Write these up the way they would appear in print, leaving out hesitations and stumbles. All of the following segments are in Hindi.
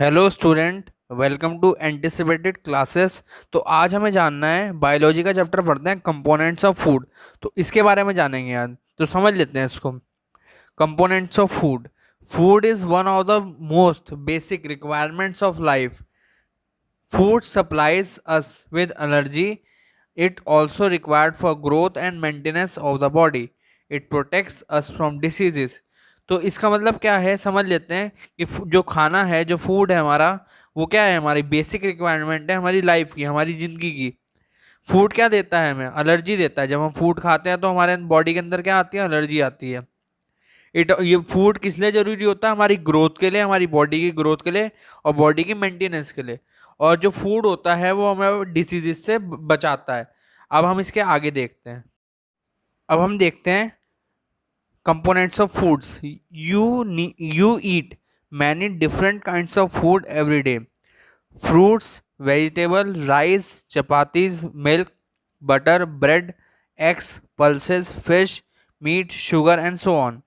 Hello student, welcome to anticipated classes. तो आज हमें जानना है, बायोलॉजी का चैप्टर पढ़ते हैं कंपोनेंट्स ऑफ फूड। तो इसके बारे में जानेंगे आज, तो समझ लेते हैं इसको। Components of food. Food is one of the most basic requirements of life. Food supplies us with energy. It also required for growth and maintenance of the body. It protects us from diseases. तो इसका मतलब क्या है, समझ लेते हैं कि जो खाना है, जो फूड है हमारा, वो क्या है, हमारी बेसिक रिक्वायरमेंट है हमारी लाइफ की, हमारी ज़िंदगी की। फूड क्या देता है, हमें एनर्जी देता है। जब हम फूड खाते हैं तो हमारे बॉडी के अंदर क्या आती है, एनर्जी आती है। ये फूड किस लिए ज़रूरी होता है, हमारी ग्रोथ के लिए, हमारी बॉडी की ग्रोथ के लिए और बॉडी की मेंटेनेंस के लिए। और जो फूड होता है वो हमें डिसीजेस से बचाता है। अब हम इसके आगे देखते हैं। अब हम देखते हैं components of foods. You eat many different kinds of food every day. Fruits, vegetable, rice, chapatis, milk, butter, bread, eggs, pulses, fish, meat, sugar, and so on.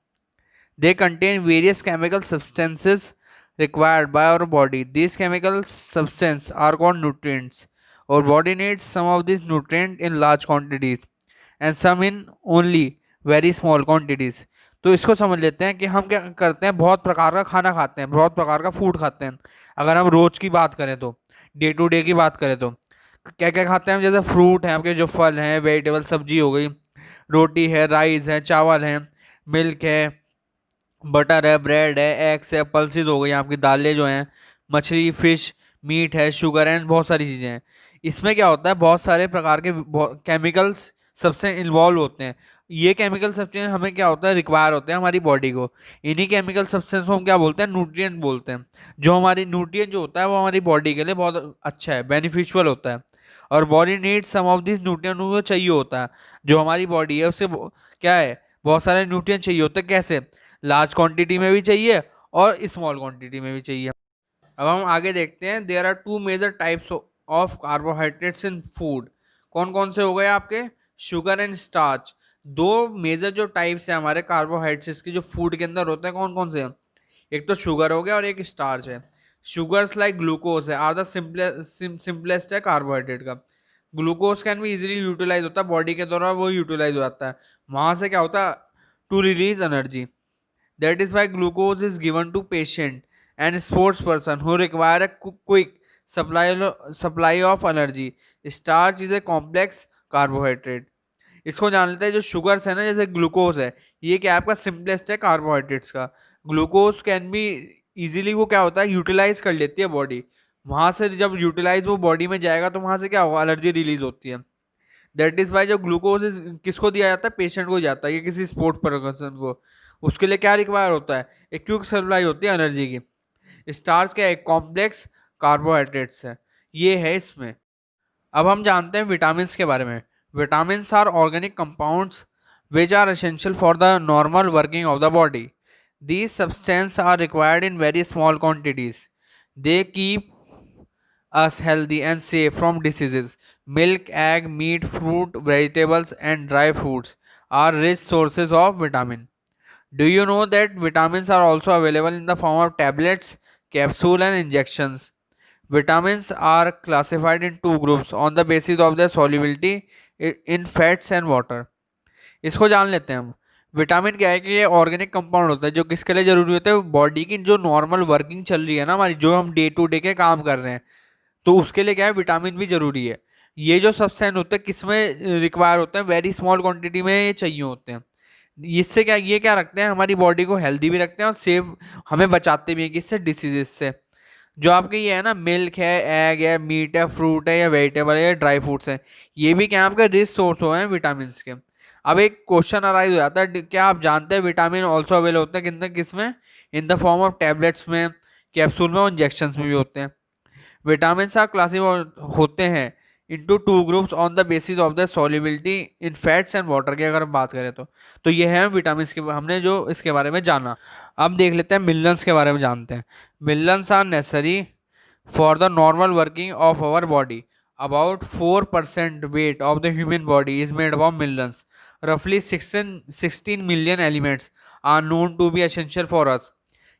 They contain various chemical substances required by our body. These chemical substances are called nutrients. Our body needs some of these nutrients in large quantities and some in only very small quantities. तो इसको समझ लेते हैं कि हम क्या करते हैं, बहुत प्रकार का खाना खाते हैं, बहुत प्रकार का फूड खाते हैं। अगर हम रोज की बात करें तो, डे टू डे की बात करें तो क्या क्या खाते हैं हम, जैसे फ्रूट हैं, आपके जो फल हैं, वेजिटेबल, सब्जी हो गई, रोटी है, राइस है, चावल है, मिल्क है, बटर है, ब्रेड है, एग्स है, पल्सेस हो गई आपकी दालें जो हैं, मछली, फिश, मीट है, शुगर एंड बहुत सारी चीज़ें हैं। इसमें क्या होता है, बहुत सारे प्रकार के केमिकल्स सबसे इन्वॉल्व होते हैं। ये केमिकल सब्सटेंस हमें क्या होता है, रिक्वायर होते हैं हमारी बॉडी को। इन्हीं केमिकल सब्सटेंस को हम क्या बोलते हैं, न्यूट्रिएंट बोलते हैं। जो हमारी न्यूट्रिएंट जो होता है वो हमारी बॉडी के लिए बहुत अच्छा है, बेनिफिशियल होता है। और body needs some of this nutrient, वो चाहिए होता है। जो हमारी बॉडी है उससे क्या है, बहुत सारे न्यूट्रिएंट चाहिए होते हैं। कैसे, लार्ज क्वांटिटी में भी चाहिए और स्मॉल क्वांटिटी में भी चाहिए। अब हम आगे देखते हैं, there are two major types of carbohydrates in food. कौन कौन से हो गए आपके, शुगर एंड स्टार्च। दो मेजर जो टाइप्स हैं हमारे कार्बोहाइड्रेट्स के, जो फूड के अंदर होते हैं, कौन कौन से हैं। एक तो शुगर हो गया और एक स्टार्च है। शुगर्स लाइक ग्लूकोज है, आर द सिंपलेस्ट है कार्बोहाइड्रेट का। ग्लूकोज कैन भी इजीली यूटिलाइज होता है बॉडी के द्वारा, वो यूटिलाइज हो जाता है। वहाँ से क्या होता है, to release energy. That is why glucose is given to patient and sports person who require a quick supply of energy. Starch is a complex carbohydrate. इसको जान लेते हैं, जो शुगर्स है ना, जैसे ग्लूकोज है, ये क्या आपका सिंपलेस्ट है कार्बोहाइड्रेट्स का। ग्लूकोज कैन बी इजीली, वो क्या होता है, यूटिलाइज कर लेती है बॉडी। वहाँ से जब यूटिलाइज वो बॉडी में जाएगा तो वहाँ से क्या होगा, एनर्जी रिलीज होती है। दैट इज वाई जो ग्लूकोज किसको दिया जाता है, पेशेंट को जाता है, ये किसी स्पोर्ट पर्सन को। उसके लिए क्या रिक्वायर होता है, एक क्विक सप्लाई होती है एनर्जी की। स्टार्च क्या है, कॉम्प्लेक्स कार्बोहाइड्रेट्स है, ये है इसमें। अब हम जानते हैं विटामिन के बारे में। Vitamin are organic compounds which are essential for the normal working of the body. These substance are required in very small quantities. They keep us healthy and safe from diseases. Milk, egg, meat, fruit, vegetables, and dry fruits are rich sources of vitamin. Do you know that vitamins are also available in the form of tablets, capsule, and injections? Vitamins are classified in two groups on the basis of their solubility in fats and water. इसको जान लेते हैं हम। विटामिन क्या है कि ये ऑर्गेनिक कंपाउंड होता है, जो किसके लिए जरूरी होता है, बॉडी की जो नॉर्मल वर्किंग चल रही है ना हमारी, जो हम डे टू डे के काम कर रहे हैं, तो उसके लिए क्या है, विटामिन भी जरूरी है। ये जो सब्सटेंस होते हैं किसमें रिक्वायर होते हैं, वेरी स्मॉल क्वांटिटी में ये चाहिए होते हैं। इससे क्या, ये क्या रखते हैं, हमारी बॉडी को हेल्दी भी रखते हैं और सेफ हमें बचाते भी हैं किससे, डिसीजेस से। जो आपके ये है ना, मिल्क है, एग है, मीट है, फ्रूट है, या वेजिटेबल है, या ड्राई फ्रूट्स हैं, ये भी क्या आपका रिच सोर्स हो हैं विटामिन के। अब एक क्वेश्चन अराइज हो जाता है, क्या आप जानते हैं विटामिन ऑल्सो अवेलेबल होते हैं किसमें, in the form of tablets में, कैप्सूल में और इंजेक्शन में भी होते हैं। विटामिन आर क्लासिफाइड होते हैं into two groups on the basis of the solubility in fats and water की, अगर हम बात करें तो ये है विटामिन के, हमने जो इसके बारे में जाना। अब देख लेते हैं मिनरल्स के बारे में जानते हैं। Minerals are necessary for the normal working of our body. About 4% weight of the human body is made of minerals. रफली 16 million elements are known to be essential for us.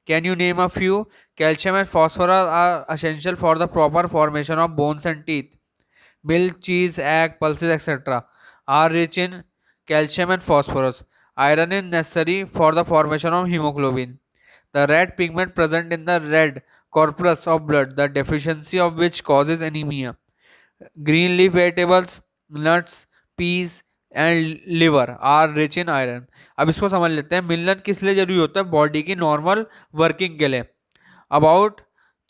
Can you name a few? Calcium and phosphorus are essential for the proper formation of bones and teeth. Milk, cheese, egg, pulses, etc. are rich in calcium and phosphorus. Iron is necessary for the formation of hemoglobin. The red pigment present in the red corpus of blood, the deficiency of which causes anemia. Green leaf vegetables, nuts, peas and liver are rich in iron. अब इसको समझ लेते हैं. मिनरल किस लिए जरूरी होता है? बॉडी की नॉर्मल वर्किंग के लिए. अबाउट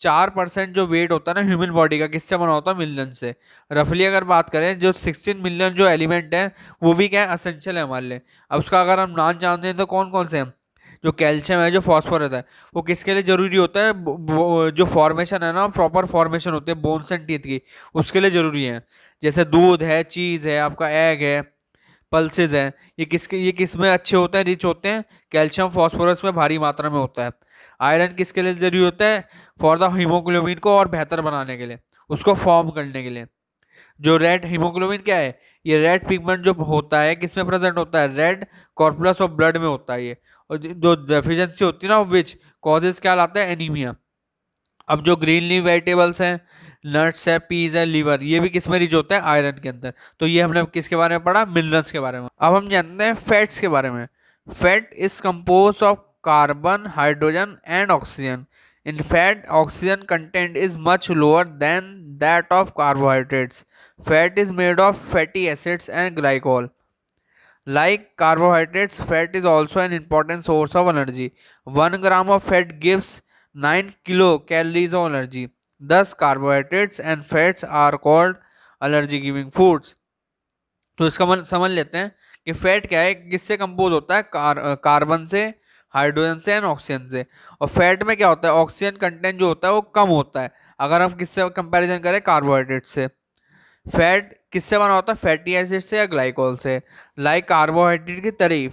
4% जो वेट होता है ना ह्यूमन बॉडी का, किससे बना होता है? मिलियन से. रफली अगर बात करें, जो 16 मिलियन जो एलिमेंट है वो भी क्या है? असेंशियल है हमारे लिए. अब उसका अगर हम नाम जानते हैं तो कौन कौन से हैं? जो कैल्शियम है, जो फॉस्फोरस है, वो किसके लिए जरूरी होता है? जो फॉर्मेशन है ना, प्रॉपर फॉर्मेशन होती है बोन्स एंड टीथ की, उसके लिए जरूरी है. जैसे दूध है, चीज़ है, आपका एग है, पल्सेज है, ये किस में अच्छे होते हैं? रिच होते हैं. कैल्शियम फॉस्फोरस में भारी मात्रा में होता है. आयरन किसके लिए जरूरी होता है? फॉर द हीमोग्लोबिन को और बेहतर बनाने के लिए, उसको फॉर्म करने के लिए. जो रेड हीमोग्लोबिन क्या है? ये रेड पिगमेंट जो होता है किसमें प्रेजेंट होता है? रेड कॉर्पुलस ऑफ ब्लड में होता है ये. और जो डेफिशिएंसी होती है ना, विच कॉजेज क्या लाता है? एनीमिया. अब जो ग्रीन लीफ वेजिटेबल्स हैं, नट्स है, पीज है, लीवर, ये भी किस में रिच होता है? आयरन के अंदर. तो ये हमने किसके बारे में पढ़ा? मिनरल्स के बारे में. अब हम जानते हैं फैट्स के बारे में. Fat is compose of carbon, hydrogen and oxygen. In fat oxygen content is much lower than that of carbohydrates. Fat is made of fatty acids and glycol. Like carbohydrates, fat is also an important source of energy. 1 gram of fat gives 9 kilocalories of energy. Thus, carbohydrates and fats are called energy giving foods. तो इसका समझ लेते हैं कि फैट क्या है, किससे कंपोज होता है? कार्बन से, हाइड्रोजन से एंड ऑक्सीजन से. और फैट में क्या होता है? ऑक्सीजन कंटेंट जो होता है वो कम होता है अगर हम किससे कंपैरिजन करें? कार्बोहाइड्रेट से. फैट किससे बना होता है? फैटी एसिड से या ग्लाइकोल से. लाइक कार्बोहाइड्रेट की तरह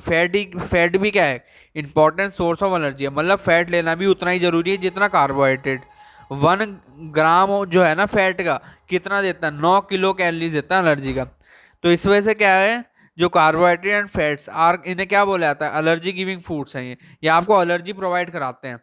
फैट भी क्या है? इंपॉर्टेंट सोर्स ऑफ एनर्जी है. मतलब फैट लेना भी उतना ही जरूरी है जितना कार्बोहाइड्रेट. 1 ग्राम जो है ना फैट का, कितना देता है? 9 किलो कैलोरीज देता है एनर्जी का. तो इस वजह से क्या है, जो कार्बोहाइड्रेट एंड फैट्स आर, इन्हें क्या बोला जाता है? एनर्जी गिविंग फूड्स हैं ये आपको एनर्जी प्रोवाइड कराते हैं.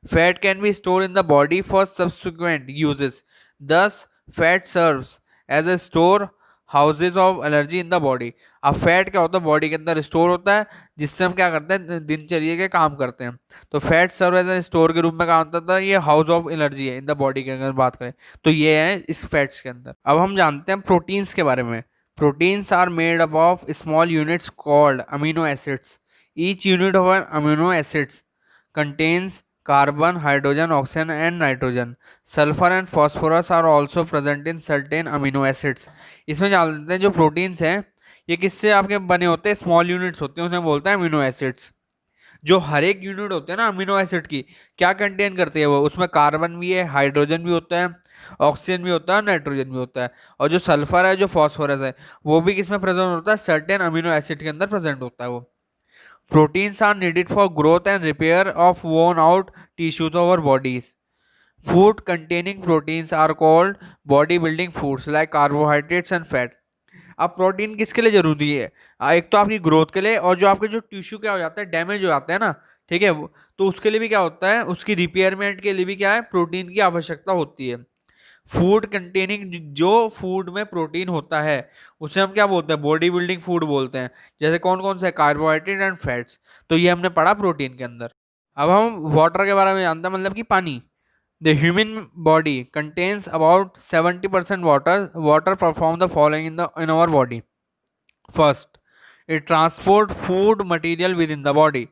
Fat can be store in the body for subsequent uses. This fat serves as a store houses of energy in the body. अब फैट क्या होता है? बॉडी के अंदर स्टोर होता है, जिससे हम क्या करते हैं? दिनचर्या के काम करते हैं. तो fat serve as a store के रूप में काम करता है. ये हाउस ऑफ एनर्जी है इन द बॉडी के अगर बात करें तो ये है इस फैट्स के अंदर. अब हम जानते हैं प्रोटीन्स के बारे में. Proteins are made up of small units called amino acids. Each unit of an amino acids contains carbon, hydrogen, oxygen and nitrogen. Sulfur and phosphorus are also present in certain amino acids. इसमें जान लेते हैं जो प्रोटीन्स हैं ये किससे आपके बने होते हैं? स्मॉल यूनिट्स होते हैं, उन्हें बोलते हैं अमीनो एसिड्स. जो हर एक यूनिट होते हैं ना अमीनो एसिड की, क्या कंटेन करते हैं वो? उसमें कार्बन भी है, हाइड्रोजन भी होता है, ऑक्सीजन भी होता है, नाइट्रोजन भी होता है. और जो सल्फर है, जो फॉस्फोरस है, वो भी किसमें प्रेजेंट होता है? सर्टेन अमीनो एसिड के अंदर प्रेजेंट होता है वो. Proteins are needed for growth and repair of worn out tissues of our bodies. Food containing proteins are called bodybuilding foods like carbohydrates and fat. अब प्रोटीन किसके लिए जरूरी है? एक तो आपकी ग्रोथ के लिए, और जो आपके जो टिश्यू क्या हो जाता है? डैमेज हो जाता है ना, ठीक है, तो उसके लिए भी क्या होता है? उसकी रिपेयरमेंट के लिए भी क्या है? प्रोटीन की आवश्यकता होती है. फूड कंटेनिंग, जो फूड में प्रोटीन होता है उसे हम क्या बोलते हैं? बॉडी बिल्डिंग फूड बोलते हैं. जैसे कौन कौन से? Carbohydrate and fats. तो ये हमने पढ़ा प्रोटीन के अंदर. अब हम वाटर के बारे में जानते हैं, मतलब कि पानी. The human body contains about 70% water. Water perform the following in our body. First, it transport food material within the body.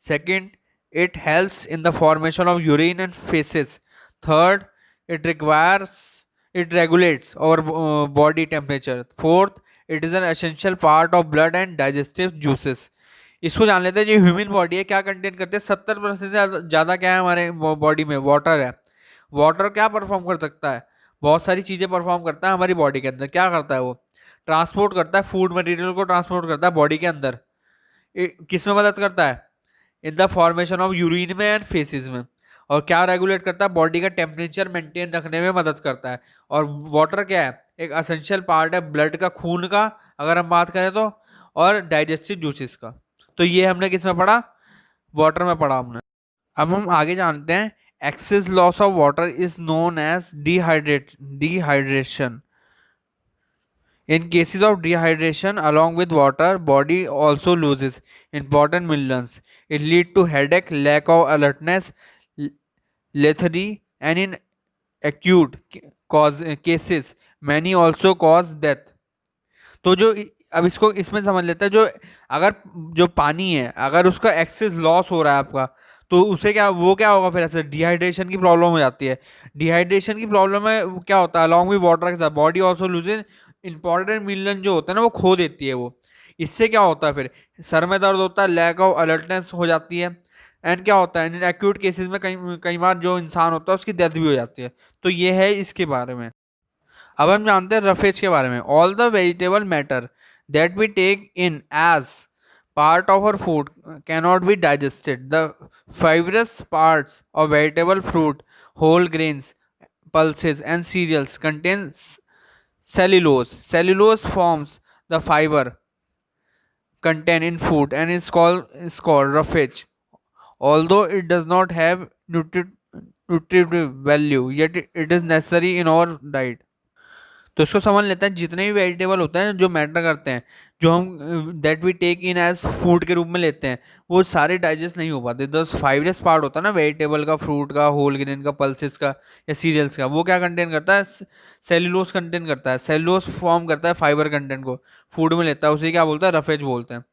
Second, it helps in the formation of urine and feces. Third, it regulates our body temperature. Fourth, it is an essential part of blood and digestive juices. इसको जान लेते हैं. जो ह्यूमन बॉडी है क्या कंटेन करते हैं? 70% से ज़्यादा क्या है हमारे बॉडी में? वाटर है. वाटर क्या परफॉर्म कर सकता है? बहुत सारी चीज़ें परफॉर्म करता है हमारी बॉडी के अंदर. क्या करता है वो? ट्रांसपोर्ट करता है, फूड मटेरियल को ट्रांसपोर्ट करता है बॉडी के अंदर. किस में मदद करता है? In the formation of urine में एंड फेसिस में. और क्या रेगुलेट करता है? बॉडी का टेम्परेचर मेंटेन रखने में मदद करता है. और वाटर क्या है? एक असेंशियल पार्ट है ब्लड का, खून का अगर हम बात करें तो, और डाइजेस्टिव जूसेस का. तो ये हमने किस में पढ़ा? वाटर में पढ़ा हमने. अब हम आगे जानते हैं, excess loss of water is known as dehydration. In cases of dehydration, along with water, body also loses important minerals. It leads to headache, lack of alertness, l- lethargy, and in acute cases, many also cause death. तो जो अब इसको इसमें समझ लेते हैं, जो अगर जो पानी है अगर उसका एक्सेस लॉस हो रहा है आपका, तो उसे क्या वो क्या होगा फिर, ऐसे डिहाइड्रेशन की प्रॉब्लम हो जाती है। डिहाइड्रेशन की प्रॉब्लम में वो क्या होता है, अलॉन्ग विद वाटर के साथ body also loses important mineral जो होता है ना वो खो देती है वो। इससे क्या होता है फिर, सर में दर्द होता है, लैक ऑफ अलर्टनेस हो जाती है, एंड क्या होता है इन एक्यूट केसेस में कई कई बार जो इंसान होता है उसकी डेथ भी हो जाती है। तो ये है इसके बारे में। अब हम जानते हैं रफेज के बारे में। All the vegetable matter that we take in as part of our food cannot be digested. The fibrous parts of vegetable fruit, whole grains, pulses and cereals contain cellulose. Cellulose forms the fiber contained in food and is called roughage. Although it does not have nutritive value, yet it is necessary in our diet. तो इसको समझ लेते हैं, जितने भी वेजिटेबल होते हैं जो मैटर करते हैं, जो हम that we take in as food के रूप में लेते हैं, वो सारे डाइजेस्ट नहीं हो पाते। द फाइब्रस पार्ट होता है ना वेजिटेबल का, फ्रूट का, होल ग्रेन का, पल्सेस का या सीरियल्स का, वो क्या कंटेन करता है, सेल्यूलोस कंटेन करता है। सेल्यूलोस फॉर्म करता है फाइबर कंटेंट को, फूड में लेता है, उसे क्या बोलता है, रफेज बोलते हैं।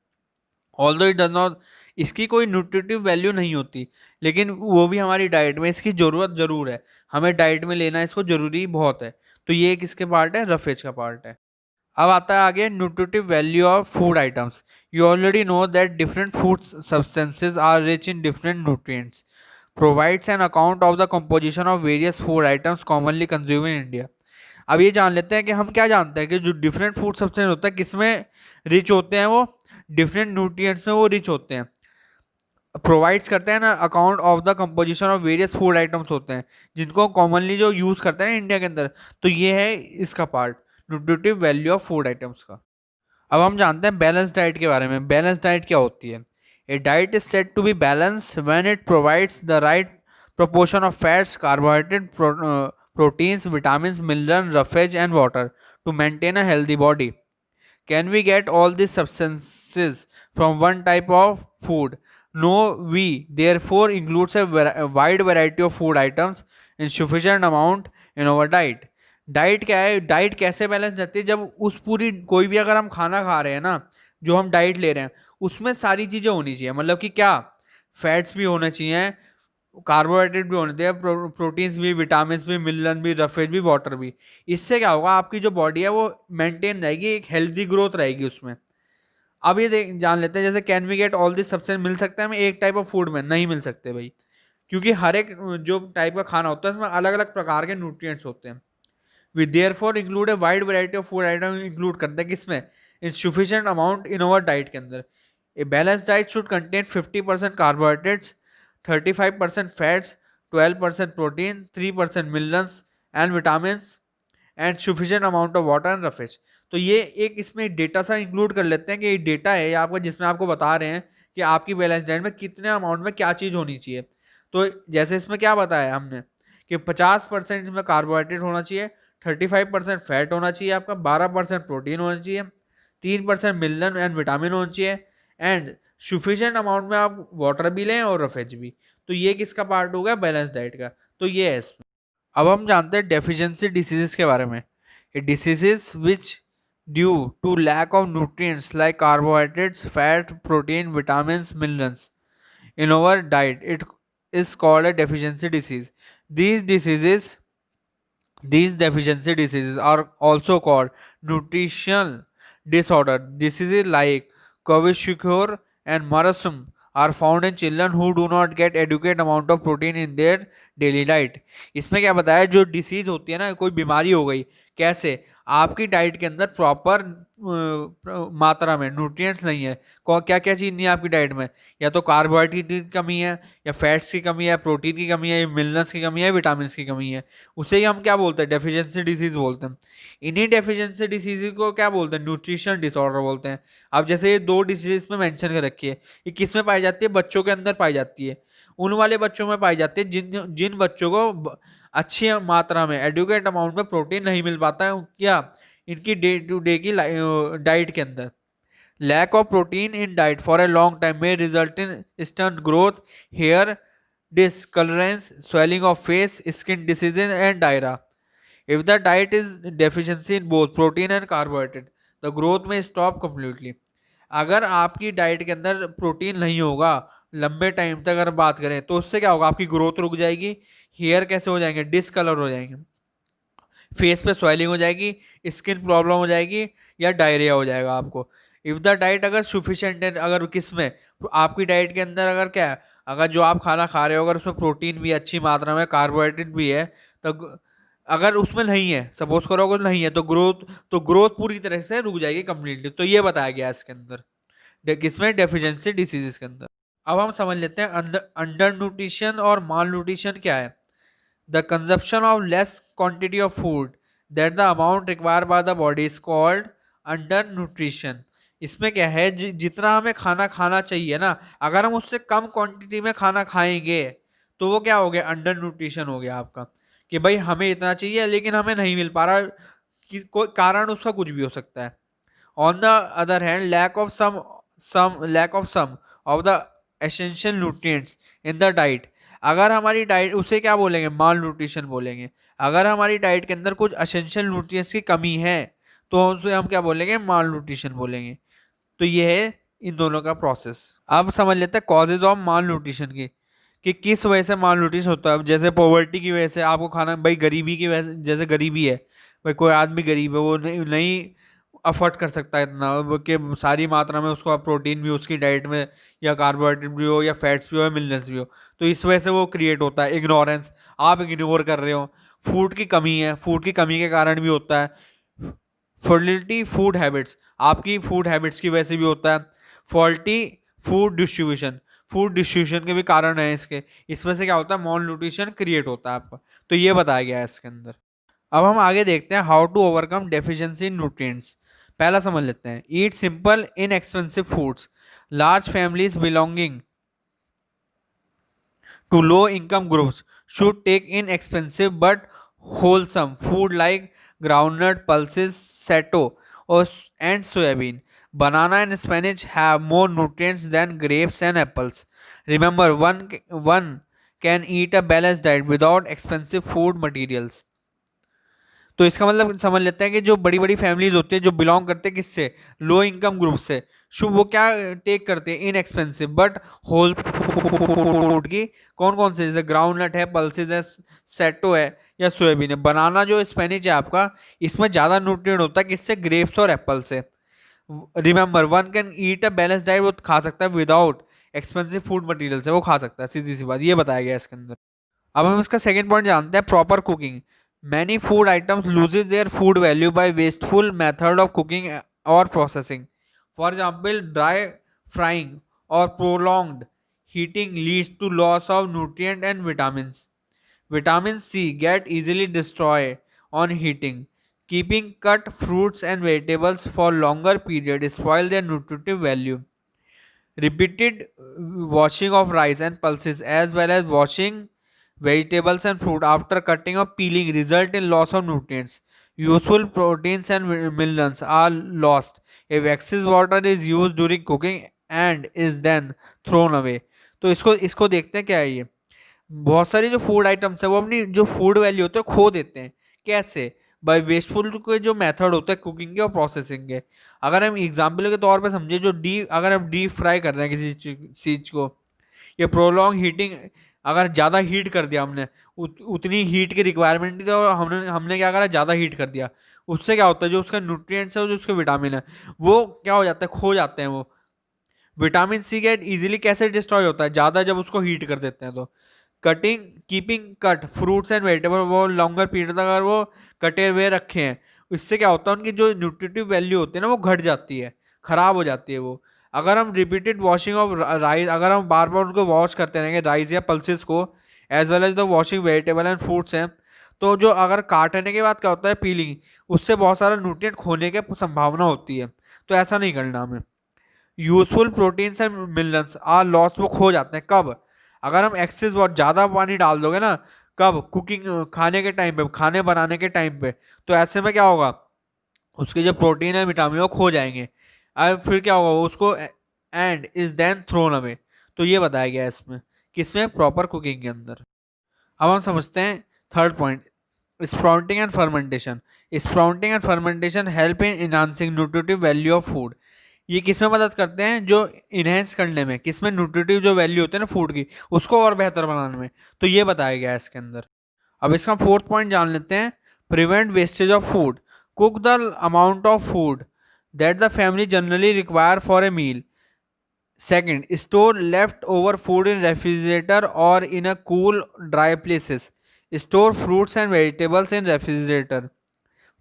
ऑल्दो इट डज नॉट, इसकी कोई न्यूट्रिटिव वैल्यू नहीं होती, लेकिन वो भी हमारी डाइट में इसकी ज़रूरत ज़रूर है, हमें डाइट में लेना इसको ज़रूरी बहुत है। तो ये किसके पार्ट है, रफेज का पार्ट है। अब आता है आगे nutritive value of food items. You already know that different food substances are rich in different nutrients, provides an account of the composition of various food items commonly consume in India. अब ये जान लेते हैं कि हम क्या जानते हैं कि जो डिफरेंट फूड सब्सटेंस होता है किसमें रिच होते हैं, वो डिफरेंट न्यूट्रिएंट्स में वो रिच होते हैं, प्रोवाइड्स करते हैं ना account of the composition of various food items होते हैं जिनको कॉमनली जो यूज़ करते हैं इंडिया के अंदर। तो ये है इसका part, nutritive value of food items का। अब हम जानते हैं बैलेंस डाइट के बारे में। बैलेंस डाइट क्या होती है? A diet is said to be balance when it provides the right proportion of fats, carbohydrate, proteins, vitamins, minerals, roughage, and water to maintain a healthy body. Can we get all these substances from one type of food? No, we therefore includes a wide variety of food items in sufficient amount in our diet. Diet क्या है, डाइट कैसे बैलेंस रहती है, जब उस पूरी कोई भी अगर हम खाना खा रहे हैं ना, जो हम डाइट ले रहे हैं उसमें सारी चीज़ें होनी चाहिए, मतलब कि क्या, फैट्स भी होने चाहिए, कार्बोहाइड्रेट भी होने चाहिए, प्रोटीन्स भी, विटामिन भी, मिनरल भी, रफेज भी, वाटर भी। इससे क्या होगा, आपकी जो बॉडी है वो मेंटेन रहेगी, एक हेल्दी ग्रोथ रहेगी उसमें। अब ये देख जान लेते हैं, जैसे can we get all this substance, मिल सकता है हमें एक टाइप ऑफ फूड में? नहीं मिल सकते भाई, क्योंकि हर एक जो टाइप का खाना होता है उसमें अलग अलग प्रकार के न्यूट्रिएंट्स होते हैं। We therefore include a wide variety of food item, include करते हैं किसमें, in sufficient amount in our diet के अंदर। A balance diet should contain 50% carbohydrates, 35% fats, 12% protein, 3% minerals and vitamin, and sufficient amount of water and roughage. तो ये एक इसमें डेटा सा इंक्लूड कर लेते हैं कि ये डेटा है आपका, जिसमें आपको बता रहे हैं कि आपकी बैलेंस डाइट में कितने अमाउंट में क्या चीज़ होनी चाहिए। तो जैसे इसमें क्या बताया हमने कि 50% इसमें कार्बोहाइड्रेट होना चाहिए, 35% फैट होना चाहिए आपका, 12% प्रोटीन होना चाहिए, 3% मिनरल एंड विटामिन होना चाहिए, एंड सफिशिएंट अमाउंट में आप वाटर भी लें और रफेज भी। तो ये किसका पार्ट होगा, बैलेंस डाइट का। तो ये है इसमें। अब हम जानते हैं डेफिशिएंसी डिसीजेस के बारे में। Diseases which due to lack of nutrients like carbohydrates, fat, protein, vitamins, minerals in our diet, it is called a deficiency disease. these diseases these deficiency diseases are also called nutritional disorder. Diseases like Kwashiorkor and marasm are found in children who do not get adequate amount of protein in their daily diet. इसमें क्या बताया, जो डिसीज होती है ना, कोई बीमारी हो गई, कैसे, आपकी डाइट के अंदर प्रॉपर मात्रा में न्यूट्रिएंट्स नहीं है। क्या क्या चीज़ नहीं है आपकी डाइट में, या तो कार्बोहाइड्रेट की कमी है, या फैट्स की कमी है, प्रोटीन की कमी है, या मिनरल्स की कमी है, विटामिन की कमी है, उसे ही हम क्या बोलते हैं, डेफिशिएंसी डिसीज बोलते हैं। इन्हीं डेफिशिएंसी डिसीज को क्या बोलते हैं, न्यूट्रिशन डिसऑर्डर बोलते हैं। अब जैसे ये दो डिसीज में मेंशन कर रखी है, ये किस में पाई जाती है, बच्चों के अंदर पाई जाती है। उन वाले बच्चों में पाई जाती है जिन जिन बच्चों को अच्छी मात्रा में एडुकेट अमाउंट में प्रोटीन नहीं मिल पाता है क्या इनकी डे टू डे की डाइट के अंदर। Lack of protein in diet for a long time में result in stunt growth, hair discolorance, swelling of face, skin diseases, and diarrhea. If the diet is deficiency in both protein and carbohydrate, the growth may stop completely. अगर आपकी डाइट के अंदर प्रोटीन नहीं होगा लंबे टाइम तक अगर बात करें तो उससे क्या होगा, आपकी ग्रोथ रुक जाएगी, हेयर कैसे हो जाएंगे, डिसकलर हो जाएंगे, फेस पे स्वेलिंग हो जाएगी, स्किन प्रॉब्लम हो जाएगी या डायरिया हो जाएगा आपको। इफ़ द डाइट अगर सुफिशिएंट है, अगर किस में तो आपकी डाइट के अंदर अगर क्या है, अगर जो आप खाना खा रहे हो अगर उसमें प्रोटीन भी अच्छी मात्रा में, कार्बोहाइड्रेट भी है, तो अगर उसमें नहीं है, सपोज करो अगर नहीं है, तो ग्रोथ पूरी तरह से रुक जाएगी कंप्लीटली। तो ये बताया गया है इसके अंदर किसमें, डेफिशिएंसी डिसीजेस के अंदर। अब हम समझ लेते हैं अंडर न्यूट्रिशन और माल न्यूट्रिशन क्या है। The consumption of less quantity of food that the amount required by the body is called undernutrition. इसमें क्या है, जितना हमें खाना खाना चाहिए ना, अगर हम उससे कम क्वांटिटी में खाना खाएंगे तो वो क्या हो गया, अंडर न्यूट्रिशन हो गया आपका। कि भाई हमें इतना चाहिए लेकिन हमें नहीं मिल पा रहा, कोई कारण उसका कुछ भी हो सकता है। On the other hand lack of some of the essential nutrients in the diet, अगर हमारी डाइट, उसे क्या बोलेंगे, माल न्यूट्रिशन बोलेंगे। अगर हमारी डाइट के अंदर कुछ एसेंशियल न्यूट्रिएंट्स की कमी है तो उसे हम क्या बोलेंगे, माल न्यूट्रिशन बोलेंगे। तो ये है इन दोनों का प्रोसेस। अब समझ लेते हैं कॉजेज ऑफ माल न्यूट्रिशन की, कि किस वजह से माल न्यूट्रिशन होता है। जैसे पॉवर्टी की वजह से आपको खाना, भाई गरीबी की वजह से, जैसे गरीबी है, भाई कोई आदमी गरीब है, वो नहीं अफोर्ड कर सकता है इतना कि सारी मात्रा में उसको प्रोटीन भी उसकी डाइट में, या कार्बोहाइड्रेट भी हो, या फैट्स भी हो, या मिनरल्स भी हो, तो इस वजह से वो क्रिएट होता है इग्नोरेंस, आप इग्नोर कर रहे हो। फूड की कमी है, फूड की कमी के कारण भी होता है। फर्टिलिटी फूड हैबिट्स, आपकी फूड हैबिट्स की वजह से भी होता है। फॉल्टी फूड डिस्ट्रीब्यूशन के भी कारण है इसके, इसमें से क्या होता है, मॉल न्यूट्रिशन क्रिएट होता है आपका। तो ये बताया गया है इसके अंदर। अब हम आगे देखते हैं how to overcome deficiency in nutrients. पहला समझ लेते हैं, eat simple inexpensive foods. Large families belonging to low income groups should take inexpensive but wholesome food like groundnut, pulses, sato, and soybean. Banana and spinach have more nutrients than grapes and apples. Remember, one can eat a balanced diet without expensive food materials. तो इसका मतलब समझ लेते हैं कि जो बड़ी बड़ी फैमिलीज होती है, जो बिलोंग करते हैं किससे, लो इनकम ग्रुप से, शुभ वो क्या टेक करते हैं, इनएक्सपेंसिव बट होल फूड की। कौन कौन से, जैसे ग्राउंड नट है, पल्सेज है, सेटो है, या सोयाबीन है। बनाना जो स्पेनिच है आपका, इसमें ज़्यादा न्यूट्रिएंट होता है किससे, ग्रेप्स और एप्पल से। Remember, one can eat a balance diet, वो खा सकता है विदाउट एक्सपेंसिव फूड मटेरियल से, वो खा सकता है, सीधी सी बात, ये बताया गया है इसके अंदर। अब हम इसका सेकेंड पॉइंट जानते हैं, proper cooking. Many food items loses their food value by wasteful method of cooking or processing. For example, dry frying or prolonged heating leads to loss of nutrient and vitamins. Vitamin C get easily destroyed on heating. Keeping cut fruits and vegetables for longer period spoil their nutritive value. Repeated washing of rice and pulses as well as washing vegetables and fruit after cutting or peeling result in loss of nutrients. Useful proteins and minerals are lost if excess water is used during cooking and is then thrown away. तो इसको देखते हैं क्या है ये। बहुत सारी जो फूड आइटम्स है वो अपनी जो फूड वैल्यू होते है खो देते हैं। कैसे, बाय वेस्टफुल के जो मेथड होता है कुकिंग के और प्रोसेसिंग के। अगर हम एग्जाम्पल के तौर पे समझे, जो अगर हम डीप फ्राई कर रहे हैं किसी चीज़ को, या प्रोलॉन्ग हीटिंग, अगर ज़्यादा हीट कर दिया हमने, उतनी हीट की रिक्वायरमेंट नहीं थी और हमने क्या करा, ज़्यादा हीट कर दिया, उससे क्या होता है, जो उसका न्यूट्रिएंट्स है, जो उसके विटामिन है, वो क्या हो जाता है, खो जाते हैं। वो विटामिन सी गेट इजीली कैसे डिस्ट्रॉय होता है, ज़्यादा जब उसको हीट कर देते हैं। तो keeping cut fruits and vegetable, वो लॉन्गर पीरियड तक अगर वो कटे हुए रखे हैं, इससे क्या होता है, उनकी जो न्यूट्रिटिव वैल्यू होती है ना, वो घट जाती है, ख़राब हो जाती है वो। अगर हम रिपीटेड वॉशिंग ऑफ राइस, अगर हम बार बार उनको वॉश करते रहेंगे राइस या पल्सेस को, as well as the washing vegetable and fruits हैं, तो जो अगर काटने के बाद क्या होता है, पीलिंग, उससे बहुत सारा न्यूट्रिएंट खोने की संभावना होती है। तो ऐसा नहीं करना हमें। Useful proteins and minerals are loss, वो खो जाते हैं कब, अगर हम एक्सेस बहुत ज़्यादा पानी डाल दोगे ना, कब, कुकिंग, खाने के टाइम पे, खाने बनाने के टाइम पे, तो ऐसे में क्या होगा, उसके जो प्रोटीन है विटामिन वो खो जाएंगे। अब फिर क्या होगा, उसको and is then thrown away. तो ये बताया गया है इसमें, किसमें, प्रॉपर कुकिंग के अंदर। अब हम समझते हैं third point, sprouting and fermentation. Sprouting and fermentation help in enhancing nutritive value of food. ये किसमें मदद करते हैं, जो इनहेंस करने में, किसमें, न्यूट्रिटिव जो वैल्यू होते हैं ना फूड की, उसको और बेहतर बनाने में। तो ये बताया गया है इसके अंदर। अब इसका फोर्थ पॉइंट जान लेते हैं, prevent wastage of food. Cook the amount of food that the family generally require for a meal. Second, store leftover food in refrigerator or in a cool, dry places. Store fruits and vegetables in refrigerator.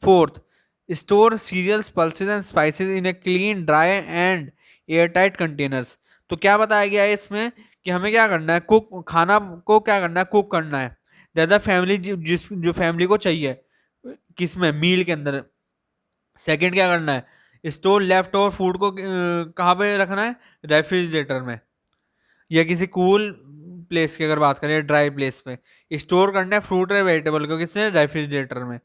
Fourth, store cereals, pulses and spices in a clean, dry and airtight containers. तो क्या बताया गया है इसमें कि हमें क्या करना है, कुक, खाना को क्या करना है, कुक करना है। दैट फैमिली, जिस जो फैमिली को चाहिए, किसमें, मील के अंदर। सेकंड क्या करना है, स्टोर लेफ्ट ओवर फूड को कहाँ पे रखना है, रेफ्रिजरेटर में, या किसी कूल प्लेस की अगर बात करें, ड्राई प्लेस पे स्टोर करना है फ्रूट और वेजिटेबल को, किसने, रेफ्रिजरेटर में।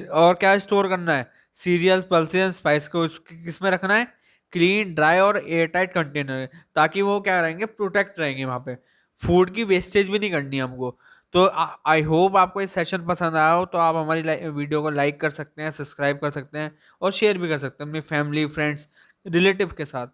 और क्या स्टोर करना है, सीरियल, पल्सेस एंड स्पाइस को किस में रखना है, क्लीन, ड्राई और एयर टाइट कंटेनर, ताकि वो क्या रहेंगे, प्रोटेक्ट रहेंगे वहाँ पे, फूड की वेस्टेज भी नहीं करनी हमको। तो आई होप आपको ये सेशन पसंद आया हो, तो आप हमारी वीडियो को लाइक कर सकते हैं, सब्सक्राइब कर सकते हैं और शेयर भी कर सकते हैं अपनी फैमिली, फ्रेंड्स, रिलेटिव के साथ।